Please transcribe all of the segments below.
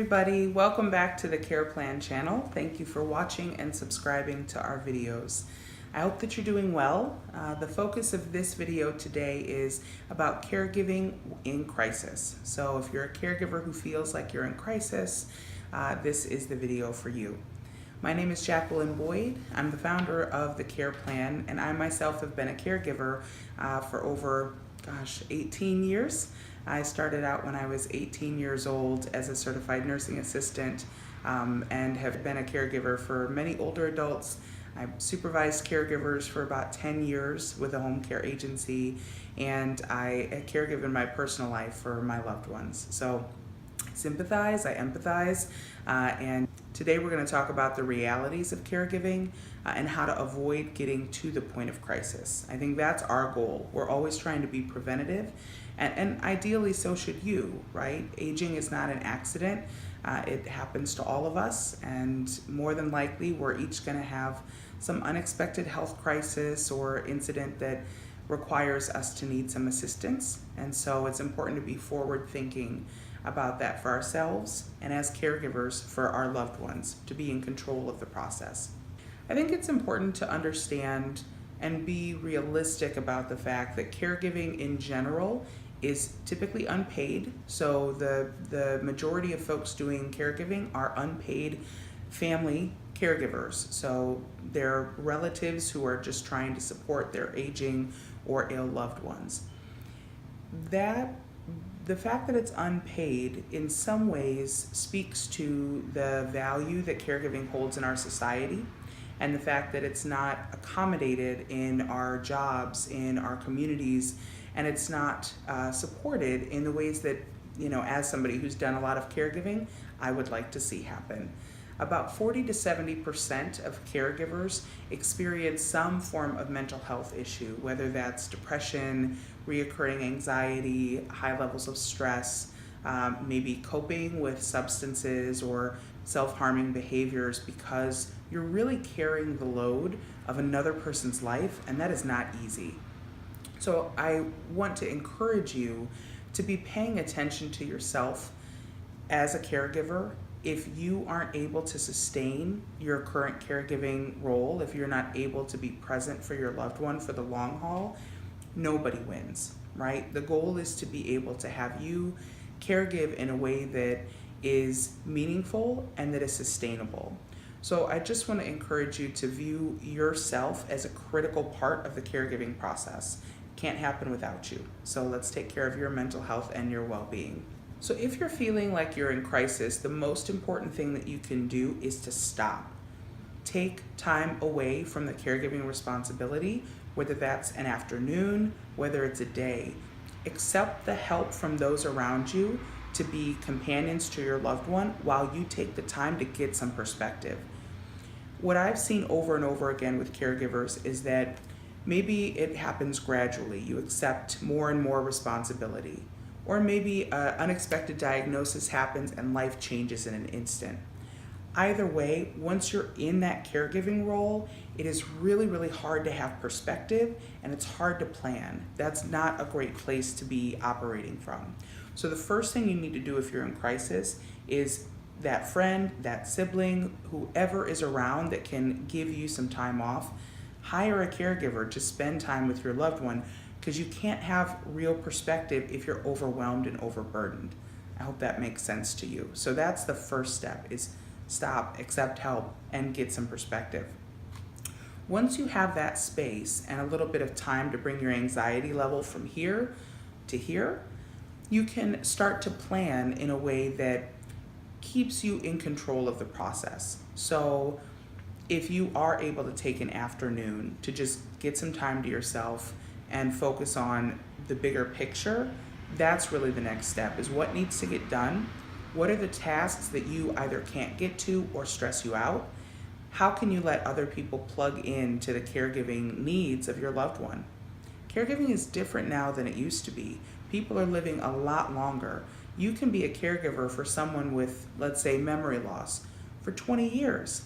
everybody, welcome back to the Care Plan channel. Thank you for watching and subscribing to our videos. I hope that you're doing well. The focus of this video today is about caregiving in crisis. So if you're a caregiver who feels like you're in crisis, this is the video for you. My name is Jacqueline Boyd. I'm the founder of the Care Plan, and I myself have been a caregiver for over 18 years. I started out when I was 18 years old as a certified nursing assistant and have been a caregiver for many older adults. I supervised caregivers for about 10 years with a home care agency, and I caregive in my personal life for my loved ones. So I sympathize, I empathize, and today we're going to talk about the realities of caregiving and how to avoid getting to the point of crisis. I think that's our goal. We're always trying to be preventative, and ideally so should you, right? Aging is not an accident. It happens to all of us, and more than likely we're each going to have some unexpected health crisis or incident that requires us to need some assistance. And so it's important to be forward thinking about that for ourselves and as caregivers for our loved ones, to be in control of the process. I think it's important to understand and be realistic about the fact that caregiving in general is typically unpaid. So the majority of folks doing caregiving are unpaid family caregivers. So they're relatives who are just trying to support their aging or ill loved ones. The fact that it's unpaid in some ways speaks to the value that caregiving holds in our society, and the fact that it's not accommodated in our jobs, in our communities, and it's not supported in the ways that, as somebody who's done a lot of caregiving, I would like to see happen. About 40 to 70% of caregivers experience some form of mental health issue, whether that's depression, reoccurring anxiety, high levels of stress, maybe coping with substances or self-harming behaviors, because you're really carrying the load of another person's life, and that is not easy. So I want to encourage you to be paying attention to yourself as a caregiver. If you aren't able to sustain your current caregiving role, if you're not able to be present for your loved one for the long haul, nobody wins, right? The goal is to be able to have you caregive in a way that is meaningful and that is sustainable. So I just want to encourage you to view yourself as a critical part of the caregiving process. It can't happen without you. So let's take care of your mental health and your well-being. So if you're feeling like you're in crisis, the most important thing that you can do is to stop. Take time away from the caregiving responsibility, whether that's an afternoon, whether it's a day. Accept the help from those around you to be companions to your loved one while you take the time to get some perspective. What I've seen over and over again with caregivers is that maybe it happens gradually. You accept more and more responsibility. Or maybe an unexpected diagnosis happens and life changes in an instant. Either way, once you're in that caregiving role, it is really, really hard to have perspective, and it's hard to plan. That's not a great place to be operating from. So the first thing you need to do if you're in crisis is that friend, that sibling, whoever is around that can give you some time off, hire a caregiver to spend time with your loved one, because you can't have real perspective if you're overwhelmed and overburdened. I hope that makes sense to you. So that's the first step, is stop, accept help, and get some perspective. Once you have that space and a little bit of time to bring your anxiety level from here to here, you can start to plan in a way that keeps you in control of the process. So if you are able to take an afternoon to just get some time to yourself and focus on the bigger picture, that's really the next step, is what needs to get done. What are the tasks that you either can't get to or stress you out? How can you let other people plug in to the caregiving needs of your loved one? Caregiving is different now than it used to be. People are living a lot longer. You can be a caregiver for someone with, let's say, memory loss for 20 years.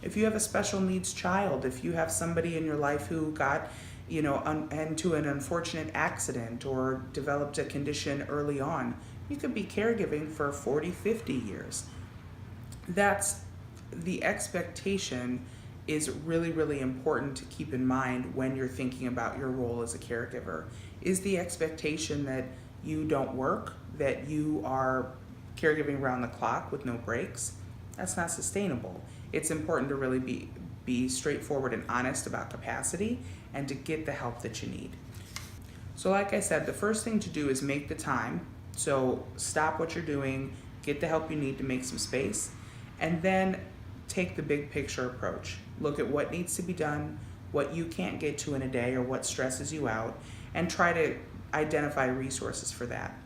If you have a special needs child, if you have somebody in your life who got into an unfortunate accident or developed a condition early on, you could be caregiving for 40, 50 years. That's the expectation is really, really important to keep in mind when you're thinking about your role as a caregiver. Is the expectation that you don't work, that you are caregiving around the clock with no breaks? That's not sustainable. It's important to really be straightforward and honest about capacity and to get the help that you need. So like I said, the first thing to do is make the time. So stop what you're doing, get the help you need to make some space, and then take the big picture approach. Look at what needs to be done, what you can't get to in a day, or what stresses you out, and try to identify resources for that.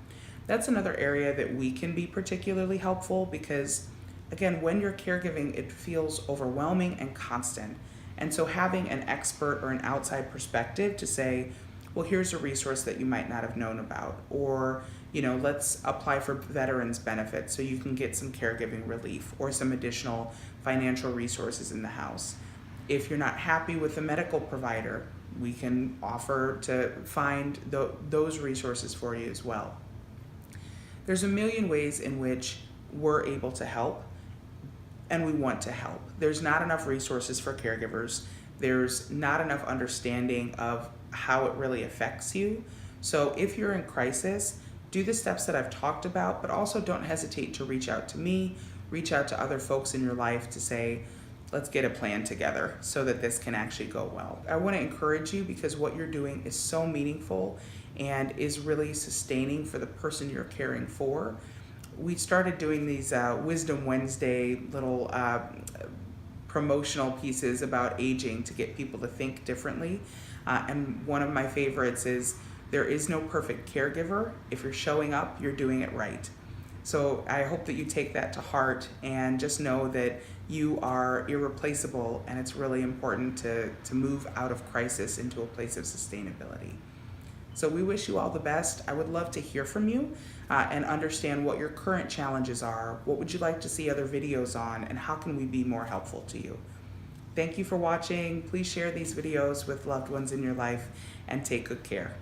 That's another area that we can be particularly helpful because, again, when you're caregiving, it feels overwhelming and constant. And so having an expert or an outside perspective to say, well, here's a resource that you might not have known about, or let's apply for veterans benefits so you can get some caregiving relief or some additional financial resources in the house. If you're not happy with the medical provider, we can offer to find those resources for you as well. There's a million ways in which we're able to help, and we want to help. There's not enough resources for caregivers. There's not enough understanding of how it really affects you. So if you're in crisis, do the steps that I've talked about, but also don't hesitate to reach out to me, reach out to other folks in your life to say, let's get a plan together so that this can actually go well. I want to encourage you because what you're doing is so meaningful and is really sustaining for the person you're caring for. We started doing these Wisdom Wednesday little promotional pieces about aging to get people to think differently. And one of my favorites is, there is no perfect caregiver. If you're showing up, you're doing it right. So I hope that you take that to heart and just know that you are irreplaceable, and it's really important to move out of crisis into a place of sustainability. So we wish you all the best. I would love to hear from you and understand what your current challenges are. What would you like to see other videos on, and how can we be more helpful to you? Thank you for watching. Please share these videos with loved ones in your life and take good care.